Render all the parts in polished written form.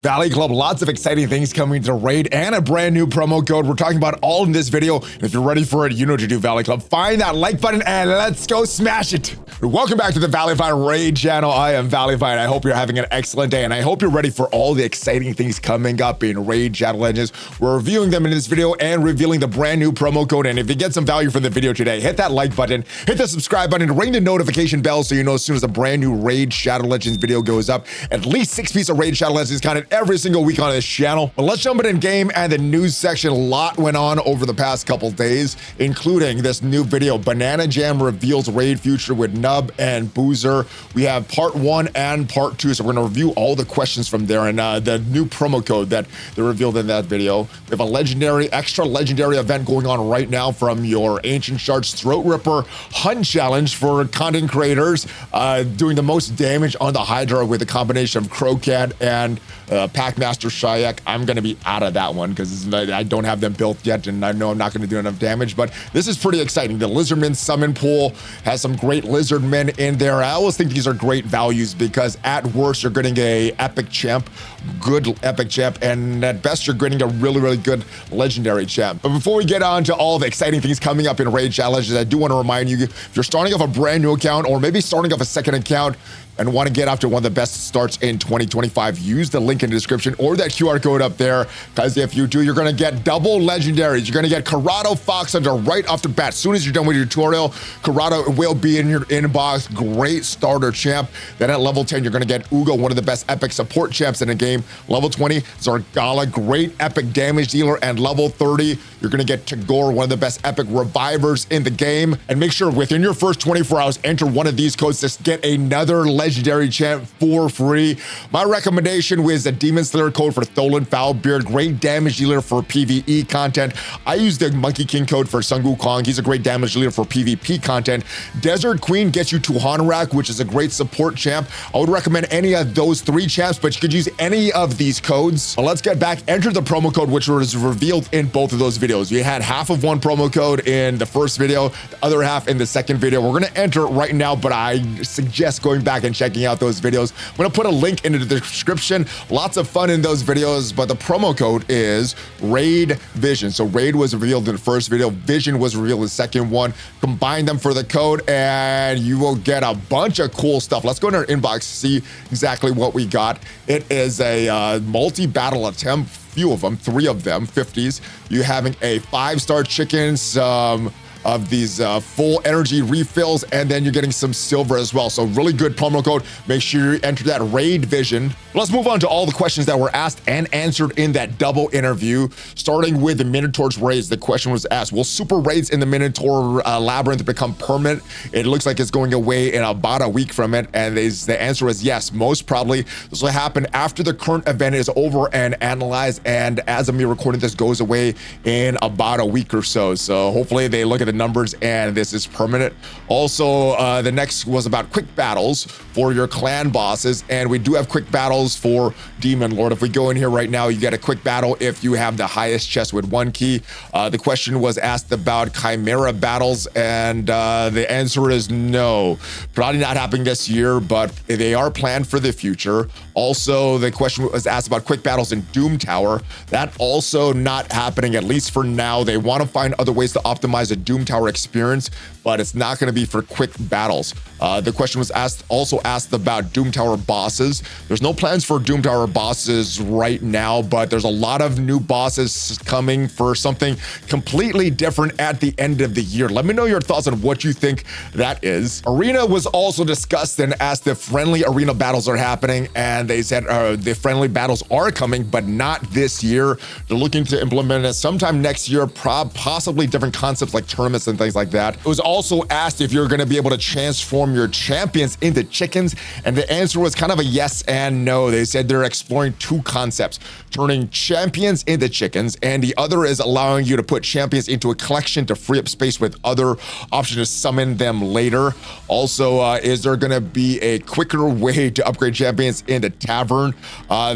Valley Club, lots of exciting things coming to Raid and a brand new promo code. We're talking about all in this video. If you're ready for it, you know what to do, Valley Club. Find that like button and let's go smash it. Welcome back to the ValleyFlyin Raid channel. I am ValleyFlyin. I hope you're having an excellent day and I hope you're ready for all the exciting things coming up in Raid Shadow Legends. We're reviewing them in this video and revealing the brand new promo code. And if you get some value from the video today, hit that like button, hit the subscribe button, ring the notification bell so you know as soon as a brand new Raid Shadow Legends video goes up. At least 6 pieces of Raid Shadow Legends content every single week on this channel. But let's jump in game and the news section. A lot went on over the past couple days, including this new video. Banana Jam reveals Raid future with Nub and Bozor. We have part 1 and part 2, so we're going to review all the questions from there and the new promo code that they revealed in that video. We have a legendary, extra legendary event going on right now from your Ancient Shards Throat Ripper Hunt Challenge for content creators, doing the most damage on the Hydra with a combination of Crocat and Packmaster Shayak. I'm going to be out of that one because I don't have them built yet and I know I'm not going to do enough damage, but this is pretty exciting. The Lizardman summon pool has some great Lizardmen in there. I always think these are great values because at worst you're getting a epic champ, good epic champ, and at best you're getting a really good legendary champ. But before we get on to all the exciting things coming up in Raid Shadow Legends, I do want to remind you, if you're starting off a brand new account or maybe starting off a second account and want to get after one of the best starts in 2025, use the link in the description or that QR code up there, because if you do, you're going to get double legendaries. You're going to get Karato Fox Hunter right off the bat. As soon as you're done with your tutorial, Karato will be in your inbox. Great starter champ. Then at level 10, you're going to get Uugo, one of the best epic support champs in the game. Level 20, Zargala, great epic damage dealer. And level 30, you're going to get Tagoar, one of the best epic revivers in the game. And make sure within your first 24 hours, enter one of these codes to get another legendary champ for free. My recommendation was a Demon Slayer code for Tholen Foulbeard, great damage dealer for PvE content. I use the Monkey King code for Sun Wukong. He's a great damage dealer for PvP content. Desert Queen gets you to Honorak, which is a great support champ. I would recommend any of those 3 champs, but you could use any of these codes. Well, let's get back. Enter the promo code, which was revealed in both of those videos. We had half of one promo code in the first video, the other half in the second video. We're going to enter it right now, but I suggest going back and checking out those videos. I'm going to put a link into the description. Lots of fun in those videos, but the promo code is Raid Vision. So Raid was revealed in the first video. Vision was revealed in the second one. Combine them for the code and you will get a bunch of cool stuff. Let's go into our inbox, see exactly what we got. It is a multi-battle attempt. Few of them, 3 of them, 50s. You having a 5-star chicken, some of these full energy refills, and then you're getting some silver as well. So really good promo code. Make sure you enter that Raid Vision. Let's move on to all the questions that were asked and answered in that double interview. Starting with the Minotaur's raids, the question was asked, will super raids in the Minotaur labyrinth become permanent? It looks like it's going away in about a week from it, and the answer is yes, most probably. This will happen after the current event is over and analyzed, and as of me recording this, goes away in about a week or so. So hopefully they look at the numbers and this is permanent. Also, the next was about quick battles for your clan bosses, and we do have quick battles for Demon Lord. If we go in here right now, you get a quick battle if you have the highest chest with 1 key. The question was asked about Chimera battles, and the answer is no. Probably not happening this year, but they are planned for the future. Also, the question was asked about quick battles in Doom Tower. That also not happening, at least for now. They want to find other ways to optimize the Doom Tower experience, but it's not going to be for quick battles. The question was also asked about Doom Tower bosses. There's no plans for Doom Tower bosses right now, but there's a lot of new bosses coming for something completely different at the end of the year. Let me know your thoughts on what you think that is. Arena was also discussed and asked if friendly arena battles are happening, and they said the friendly battles are coming, but not this year. They're looking to implement it sometime next year, possibly different concepts like tournaments and things like that. It was also asked if you're going to be able to transform your champions into chickens, and the answer was kind of a yes and no. They said they're exploring 2 concepts, turning champions into chickens, and the other is allowing you to put champions into a collection to free up space with other options to summon them later. Also, is there going to be a quicker way to upgrade champions in the tavern?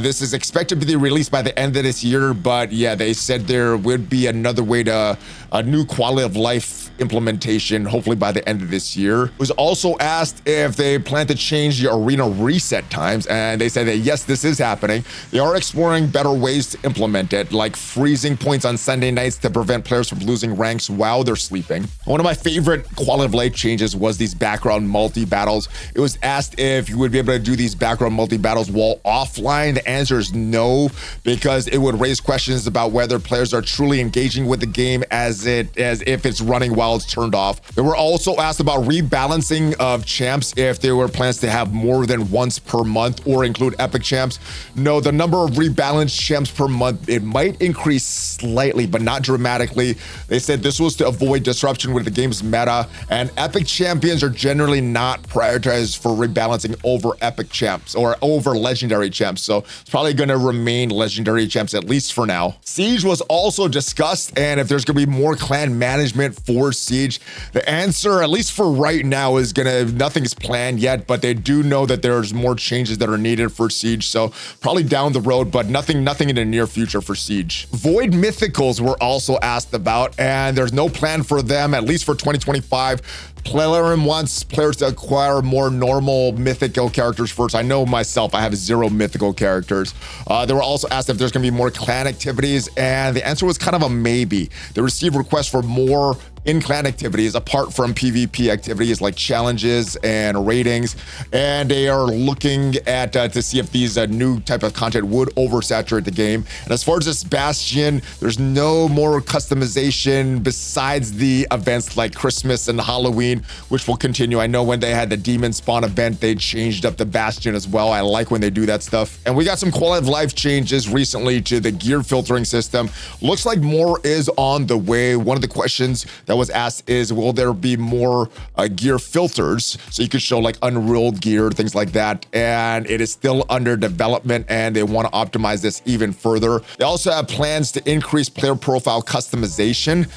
This is expected to be released by the end of this year, but yeah, they said there would be another way to a new quality of life implementation, hopefully by the end of this year. It was also asked if they plan to change the arena reset times, and they said that yes, this is happening. They are exploring better ways to implement it, like freezing points on Sunday nights to prevent players from losing ranks while they're sleeping. One of my favorite quality of life changes was these background multi-battles. It was asked if you would be able to do these background multi-battles while offline. The answer is no, because it would raise questions about whether players are truly engaging with the game as if it's running while it's turned off. They were also asked about rebalancing of champs, if there were plans to have more than once per month or include epic champs. No, the number of rebalanced champs per month, it might increase slightly, but not dramatically. They said this was to avoid disruption with the game's meta, and epic champions are generally not prioritized for rebalancing over epic champs or over legendary champs. So it's probably going to remain legendary champs, at least for now. Siege was also discussed, and if there's going to be more clan management for Siege. The answer, at least for right now, is nothing's planned yet, but they do know that there's more changes that are needed for Siege. So probably down the road, but nothing in the near future for Siege. Void Mythicals were also asked about, and there's no plan for them, at least for 2025. Plarium wants players to acquire more normal mythical characters first. I know myself, I have 0 mythical characters. They were also asked if there's going to be more clan activities, and the answer was kind of a maybe. They received requests for more in-clan activities apart from PvP activities like challenges and ratings, and they are looking at to see if these new type of content would oversaturate the game. And as far as this Bastion, there's no more customization besides the events like Christmas and Halloween, which will continue. I know when they had the Demon Spawn event, they changed up the Bastion as well. I like when they do that stuff. And we got some quality of life changes recently to the gear filtering system. Looks like more is on the way. One of the questions that was asked is, will there be more gear filters so you could show like unrolled gear, things like that? And it is still under development, and they want to optimize this even further. They also have plans to increase player profile customization.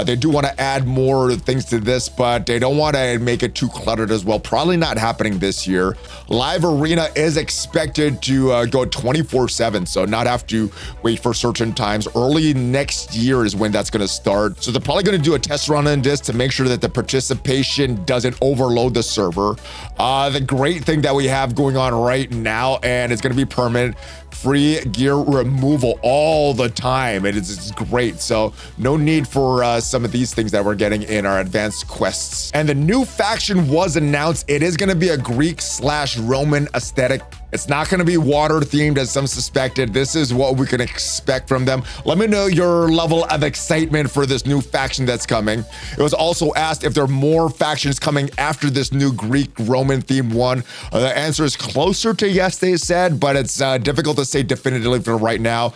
They do want to add more things to this, but they don't want to make it too cluttered as well. Probably not happening this year. Live Arena is expected to go 24/7, so not have to wait for certain times. Early next year is when that's going to start. So they're probably going to do a test run in this to make sure that the participation doesn't overload the server. The great thing that we have going on right now, and it's going to be permanent, free gear removal all the time. It's great. So no need for some of these things that we're getting in our advanced quests. And the new faction was announced. It is going to be a Greek/Roman aesthetic. It's not going to be water themed as some suspected. This is what we can expect from them. Let me know your level of excitement for this new faction that's coming. It was also asked if there are more factions coming after this new Greek-Roman themed one. The answer is closer to yes, they said, but it's difficult to say definitively for right now.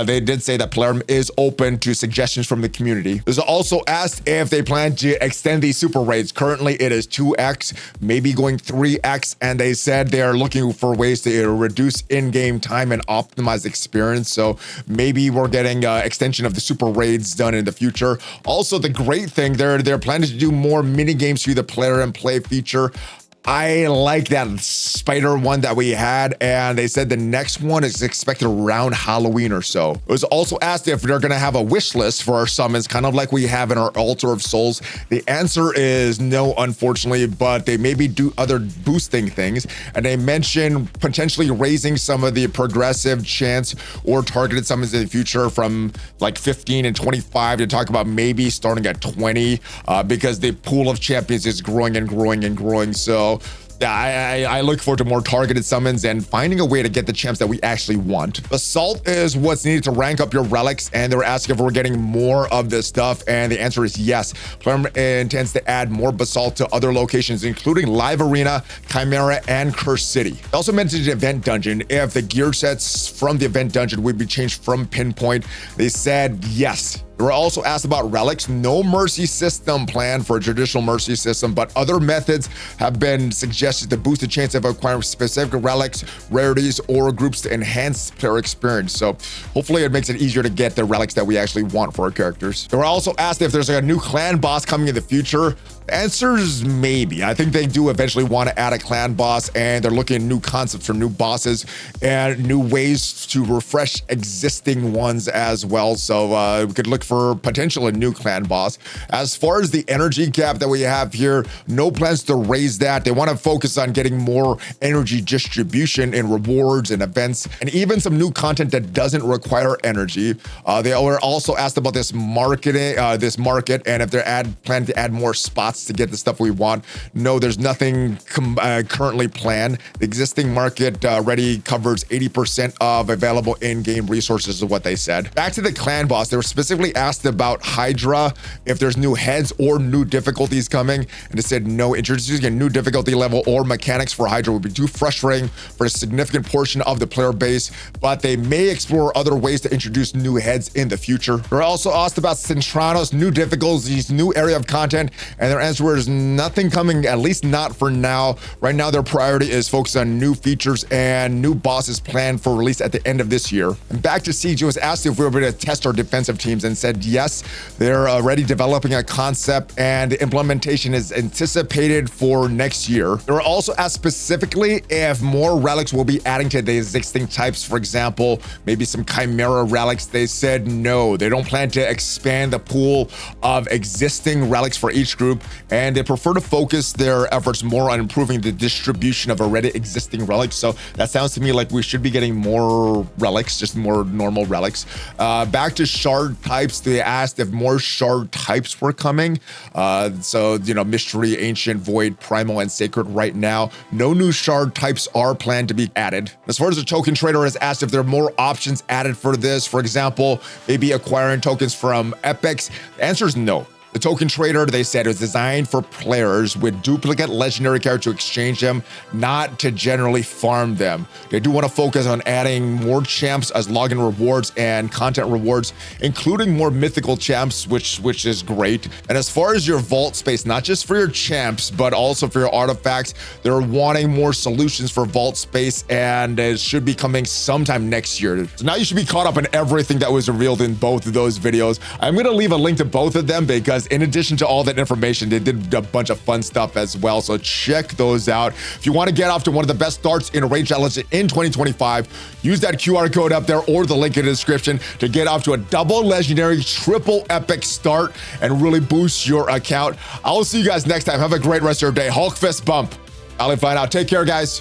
They did say that Plarium is open to suggestions from the community. It was also asked if they plan to extend these super raids. Currently, it is 2x, maybe going 3x, and they said they are looking for ways to reduce in-game time and optimize experience. So maybe we're getting extension of the super raids done in the future. Also, the great thing, they're planning to do more mini games through the player and play feature. I like that spider one that we had, and they said the next one is expected around Halloween or so. It was also asked if they're going to have a wish list for our summons, kind of like we have in our Altar of Souls. The answer is no, unfortunately, but they maybe do other boosting things, and they mentioned potentially raising some of the progressive chance or targeted summons in the future from like 15 and 25 to talk about maybe starting at 20 because the pool of champions is growing and growing and growing. So I look forward to more targeted summons and finding a way to get the champs that we actually want. Basalt is what's needed to rank up your relics, and they're asking if we're getting more of this stuff, and the answer is yes. Plarium intends to add more basalt to other locations, including Live Arena, Chimera, and Curse City. They also mentioned the event dungeon. If the gear sets from the event dungeon would be changed from Pinpoint, they said yes. They were also asked about relics. No mercy system planned for a traditional mercy system, but other methods have been suggested to boost the chance of acquiring specific relics, rarities, or groups to enhance player experience. So hopefully it makes it easier to get the relics that we actually want for our characters. They were also asked if there's like a new clan boss coming in the future. The answer is maybe. I think they do eventually want to add a clan boss, and they're looking at new concepts for new bosses and new ways to refresh existing ones as well. So we could look for potential a new clan boss. As far as the energy cap that we have here, no plans to raise that. They want to focus on getting more energy distribution in rewards and events, and even some new content that doesn't require energy. They were also asked about this market, and if they're planning to add more spots to get the stuff we want. No, there's nothing currently planned. The existing market already covers 80% of available in-game resources is what they said. Back to the clan boss, they were specifically asked about Hydra, if there's new heads or new difficulties coming, and they said no, introducing a new difficulty level or mechanics for Hydra would be too frustrating for a significant portion of the player base, but they may explore other ways to introduce new heads in the future. They're also asked about Centranos, new difficulties, new area of content, and their answer was nothing coming, at least not for now. Right now, their priority is focused on new features and new bosses planned for release at the end of this year. And back to Siege, was asked if we were going to test our defensive teams and said yes, they're already developing a concept and the implementation is anticipated for next year. They were also asked specifically if more relics will be adding to the existing types, for example, maybe some Chimera relics. They said no, they don't plan to expand the pool of existing relics for each group, and they prefer to focus their efforts more on improving the distribution of already existing relics. So that sounds to me like we should be getting more relics, just more normal relics. Back to shard types, they asked if more shard types were coming. So, you know, mystery, ancient, void, primal, and sacred. Right now, no new shard types are planned to be added. As far as the token trader is asked if there are more options added for this, for example, maybe acquiring tokens from epics. The answer is no. The token trader, they said, was designed for players with duplicate legendary characters to exchange them, not to generally farm them. They do want to focus on adding more champs as login rewards and content rewards, including more mythical champs, which is great. And as far as your vault space, not just for your champs, but also for your artifacts, they're wanting more solutions for vault space, and it should be coming sometime next year. So now you should be caught up on everything that was revealed in both of those videos. I'm going to leave a link to both of them because in addition to all that information, they did a bunch of fun stuff as well. So check those out. If you want to get off to one of the best starts in Raid Challenge in 2025, use that QR code up there or the link in the description to get off to a double legendary, triple epic start and really boost your account. I will see you guys next time. Have a great rest of your day. Hulk fist bump. ValleyFlyin out. Take care, guys.